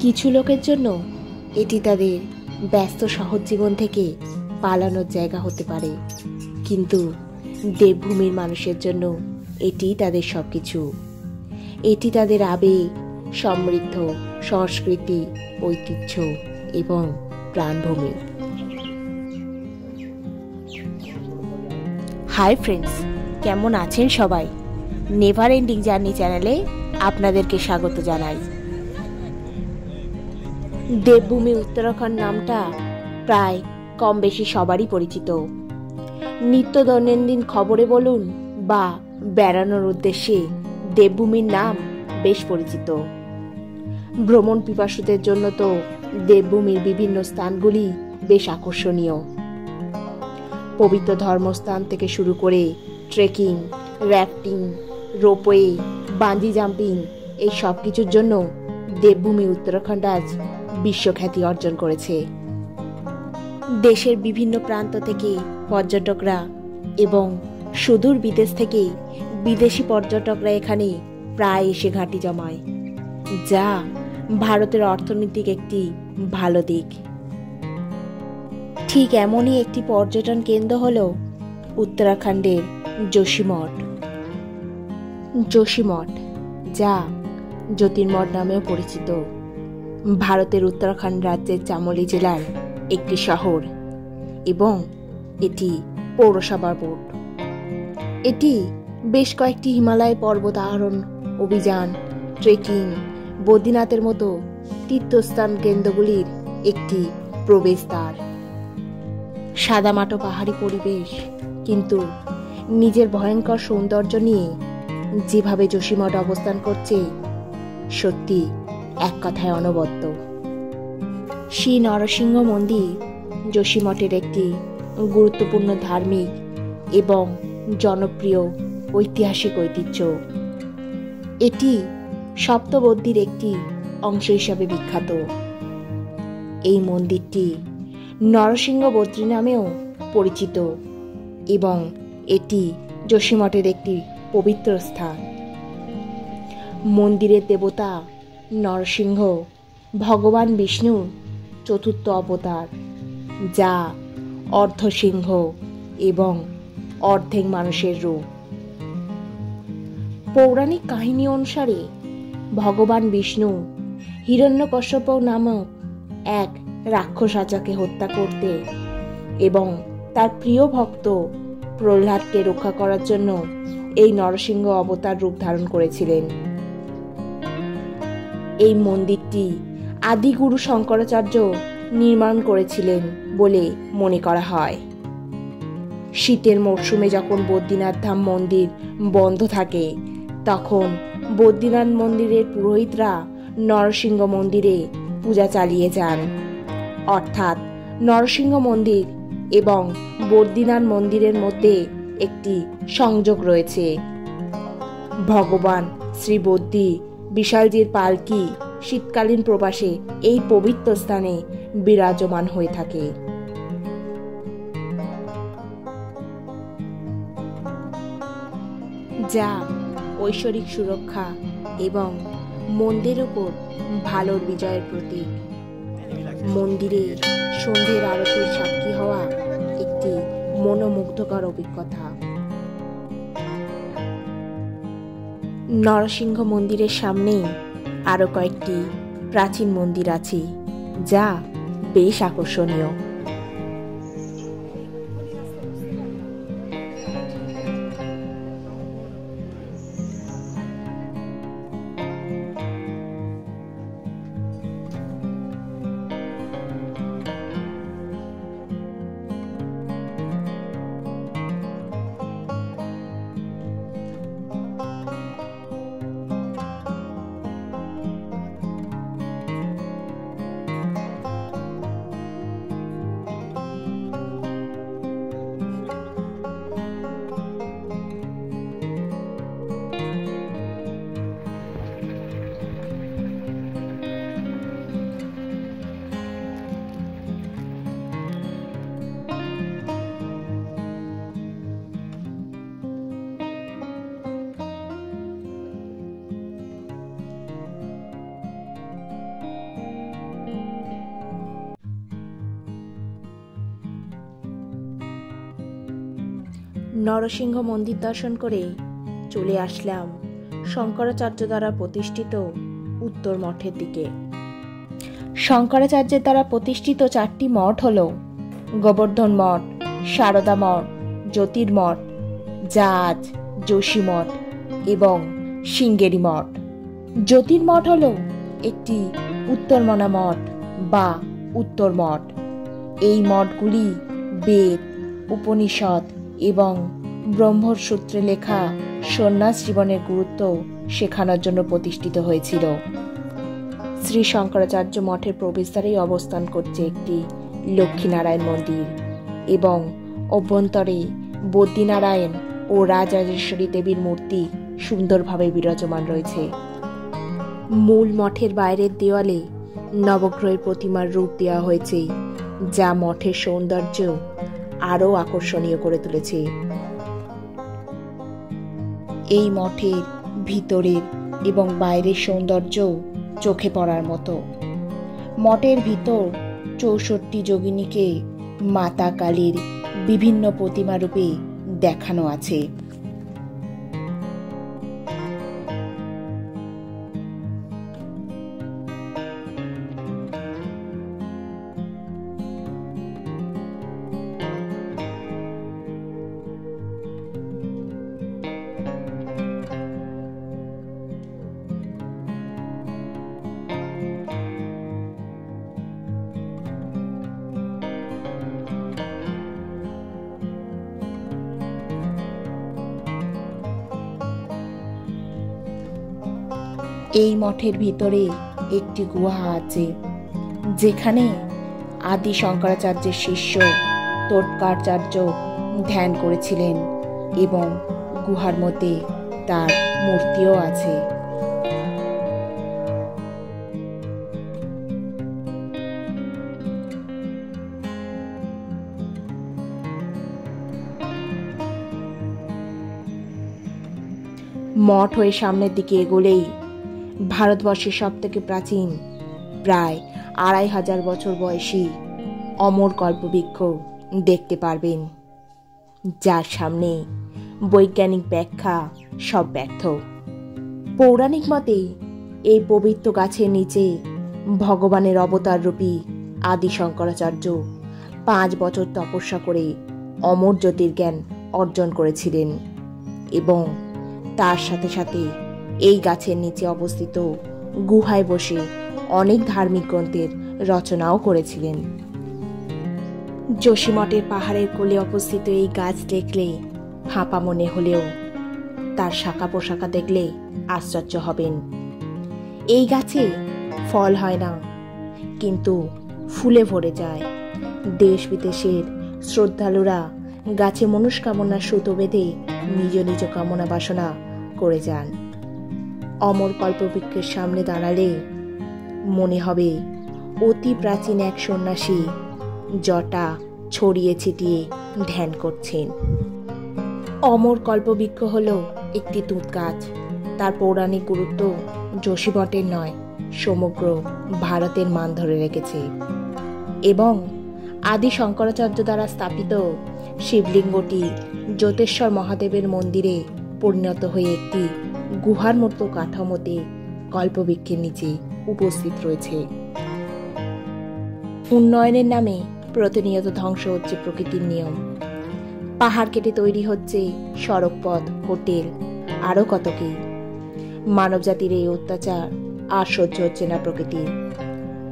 কিছু লোকের জন্য এটি তাদের ব্যস্ত শহর জীবন থেকে পালানোর জায়গা হতে পারে, কিন্তু দেবভূমির মানুষের জন্য এটি তাদের সবকিছু। এটি তাদের আবেগ, সমৃদ্ধ সংস্কৃতি, ঐতিহ্য এবং প্রাণভূমি। হাই ফ্রেন্ডস, কেমন আছেন সবাই? নেভার এন্ডিং জার্নি চ্যানেলে আপনাদেরকে স্বাগত জানাই। দেবভূমি উত্তরাখণ্ড নামটা প্রায় কম বেশি সবারই পরিচিত। নিত্য দৈনন্দিন খবরে বলুন বা বেড়ানোর উদ্দেশ্যে দেবভূমির নাম বেশ পরিচিত। ভ্রমণ পিপাসুদের জন্য তো দেবভূমির বিভিন্ন স্থানগুলি বেশ আকর্ষণীয়। পবিত্র ধর্মস্থান থেকে শুরু করে trekking, rafting, ropeway, bungee jumping এই সব কিছুর জন্য দেবভূমি উত্তরাখণ্ড আজ বিশ্বখ্যাতি অর্জন করেছে। দেশের বিভিন্ন প্রান্ত থেকে পর্যটকরা এবং সুদূর বিদেশ থেকে বিদেশি পর্যটকরা এখানে প্রায় এসে ঘাঁটি জমায়, যা ভারতের অর্থনৈতিক একটি ভালো দিক। ঠিক এমনই একটি পর্যটন কেন্দ্র হল উত্তরাখণ্ডের যোশীমঠ। যোশীমঠ, যা জ্যোতির্মঠ নামেও পরিচিত, ভারতের উত্তরাখণ্ড রাজ্যের চামোলি জেলার একটি শহর এবং এটি পৌরসভার বোর্ড। এটি বেশ কয়েকটি হিমালয় পর্বত আরোহণ অভিযান, ট্রেকিং, বদ্রীনাথের মতো তীর্থস্থান কেন্দ্রগুলির একটি প্রবেশদ্বার। সাদামাটো পাহাড়ি পরিবেশ, কিন্তু নিজের ভয়ঙ্কর সৌন্দর্য নিয়ে যেভাবে যোশীমঠ অবস্থান করছে, সত্যি এক কথায় অনবদ্য। শ্রী নরসিংহ মন্দির যোশীমঠের একটি গুরুত্বপূর্ণ ধার্মিক এবং জনপ্রিয় ঐতিহাসিক ঐতিহ্য। এটি সপ্তবদ্রীর একটি অংশ হিসাবে বিখ্যাত। এই মন্দিরটি নরসিংহ বদ্রী নামেও পরিচিত এবং এটি যোশীমঠের একটি পবিত্র স্থান। মন্দিরের দেবতা নরসিংহ ভগবান বিষ্ণুর চতুর্থ অবতার, যা অর্ধ সিংহ এবং অর্ধেক মানুষের রূপ। পৌরাণিক কাহিনী অনুসারে ভগবান বিষ্ণু হিরণ্যকশ্যপ নামক এক রাক্ষস রাজাকে হত্যা করতে এবং তার প্রিয় ভক্ত প্রহ্লাদকে রক্ষা করার জন্য এই নরসিংহ অবতার রূপ ধারণ করেছিলেন। এই মন্দিরটি আদিগুরু শঙ্করাচার্য নির্মাণ করেছিলেন বলে মনে করা হয়। শীতের মরশুমে যখন বদ্রীনাথ ধাম মন্দির বন্ধ থাকে, তখন বদ্রীনাথ মন্দিরের পুরোহিতরা নরসিংহ মন্দিরে পূজা চালিয়ে যান। অর্থাৎ নরসিংহ মন্দির এবং বদ্রীনাথ মন্দিরের মধ্যে একটি সংযোগ রয়েছে। ভগবান শ্রী বদ্রী বিশালজির পালকি শীতকালীন প্রবাসে এই পবিত্র স্থানে বিরাজমান হয়ে থাকে। যা ঐশ্বরিক সুরক্ষা এবং মন্দিরের উপর ভালোর বিজয়ের প্রতীক। মন্দিরে সন্ধ্যের আরতির সাক্ষী হওয়া একটি মনোমুগ্ধকর অভিজ্ঞতা। নরসিংহ মন্দিরের সামনেই আরো কয়েকটি প্রাচীন মন্দির আছে, যা বেশ আকর্ষণীয়। নরসিংহ মন্দির দর্শন করে চলে আসলাম শঙ্করাচার্য দ্বারা প্রতিষ্ঠিত উত্তর মঠের দিকে। শঙ্করাচার্যের দ্বারা প্রতিষ্ঠিত 4টি মঠ হল গোবর্ধন মঠ, সারদা মঠ, জ্যোতির্মঠ, জাজ, যোশী মঠ এবং সিঙ্গেরি মঠ। জ্যোতির্মঠ হল একটি উত্তরমনা মঠ বা উত্তর মঠ। এই মঠগুলি বেদ, উপনিষদ এবং ব্রহ্মসূত্রে লেখা সন্ন্যাস জীবনের গুরুত্ব শেখানোর জন্য প্রতিষ্ঠিত হয়েছিল। শ্রী শঙ্করাচার্য মঠের প্রবেশদ্বারেই অবস্থান করছে একটি লক্ষ্মীনারায়ণ মন্দির এবং অভ্যন্তরে বদ্রীনারায়ণ ও রাজরাজেশ্বরী দেবীর মূর্তি সুন্দরভাবে বিরাজমান রয়েছে। মূল মঠের বাইরের দেওয়ালে নবগ্রহের প্রতিমার রূপ দেওয়া হয়েছে, যা মঠের সৌন্দর্য আরও আকর্ষণীয় করে তুলেছে। এই মঠের ভিতরের এবং বাইরের সৌন্দর্য চোখে পড়ার মতো। মঠের ভিতর 64 যোগিনীকে মাতা কালীর বিভিন্ন প্রতিমা রূপে দেখানো আছে। এই মঠের ভিতরে একটি গুহা আছে, যেখানে আদি শঙ্করাচার্যের শিষ্য তোটকাচার্য ধ্যান করেছিলেন এবং গুহার মধ্যে তার মূর্তিও আছে। মঠ হয়ে সামনের দিকে এগোলেই ভারতবর্ষের সব থেকে প্রাচীন, প্রায় 2500 বছর বয়সী অমর কল্পবৃক্ষ দেখতে পারবেন, যার সামনে বৈজ্ঞানিক ব্যাখ্যা সব ব্যর্থ। পৌরাণিক মতে এই পবিত্র গাছের নিচে ভগবানের অবতার রূপী আদি শঙ্করাচার্য 5 বছর তপস্যা করে অমর জ্যোতির্জ্ঞান অর্জন করেছিলেন এবং তার সাথে সাথে এই গাছের নিচে অবস্থিত গুহায় বসে অনেক ধার্মিক গ্রন্থের রচনাও করেছিলেন। যোশীমঠের পাহাড়ের কোলে অবস্থিত এই গাছ দেখলে ফাঁপা মনে হলেও তার শাখা প্রশাখা দেখলে আশ্চর্য হবেন। এই গাছে ফল হয় না, কিন্তু ফুলে ভরে যায়। দেশ বিদেশের শ্রদ্ধালুরা গাছে মনস্কামনার সুতো বেঁধে নিজ নিজ কামনা বাসনা করে যান। অমর কল্পবৃক্ষের সামনে দাঁড়ালে মনে হবে অতি প্রাচীন এক সন্ন্যাসী জটা ছড়িয়ে ছিটিয়ে ধ্যান করছেন। অমর কল্পবৃক্ষ হল একটি তুঁত গাছ। তার পৌরাণিক গুরুত্ব যোশীমঠের নয়, সমগ্র ভারতের মান ধরে রেখেছে এবং আদি শঙ্করাচার্য দ্বারা স্থাপিত শিবলিঙ্গটি জ্যোতেশ্বর মহাদেবের মন্দিরে পরিণত হয়ে একটি গুহার মতো কাঠামোতে কল্পবৃক্ষের নিচে উপস্থিত রয়েছে। উন্নয়নের নামে প্রতিনিয়ত ধ্বংস হচ্ছে প্রকৃতির নিয়ম। পাহাড় কেটে তৈরি হচ্ছে সড়কপথ, হোটেল, আরও কত কি। মানবজাতির এই অত্যাচার আর সহ্য হচ্ছে না প্রকৃতির।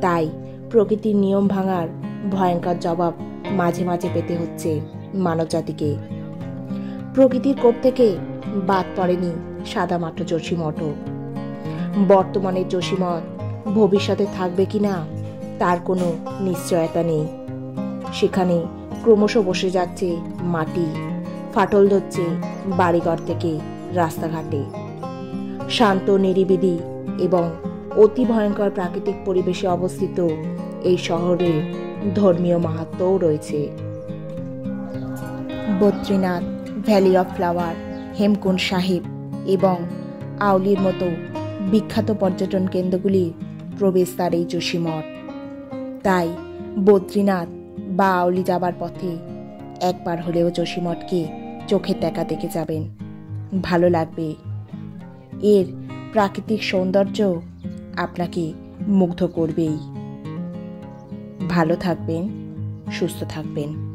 তাই প্রকৃতির নিয়ম ভাঙার ভয়ঙ্কর জবাব মাঝে মাঝে পেতে হচ্ছে মানবজাতিকে। প্রকৃতির কোপ থেকে বাদ পড়েনি সাদামাটা যোশীমঠও। বর্তমানের যোশীমঠ ভবিষ্যতে থাকবে কিনা তার কোনো নিশ্চয়তা নেই। সেখানে ক্রমশ বসে যাচ্ছে মাটি, ফাটল ধরছে বাড়িঘর থেকে রাস্তাঘাটে। শান্ত, নিরিবিলি এবং অতি ভয়ঙ্কর প্রাকৃতিক পরিবেশে অবস্থিত এই শহরের ধর্মীয় মাহাত্ম্যও রয়েছে। Badrinath, valley of flower, Hemkund Sahib এবং আউলির মতো বিখ্যাত পর্যটন কেন্দ্রগুলির প্রবেশদ্বার এই যোশীমঠ। তাই বদ্রীনাথ বা আউলি যাবার পথে একবার হলেও যোশীমঠকে চোখের দেখা দেখে যাবেন, ভালো লাগবে। এর প্রাকৃতিক সৌন্দর্য আপনাকে মুগ্ধ করবেই। ভালো থাকবেন, সুস্থ থাকবেন।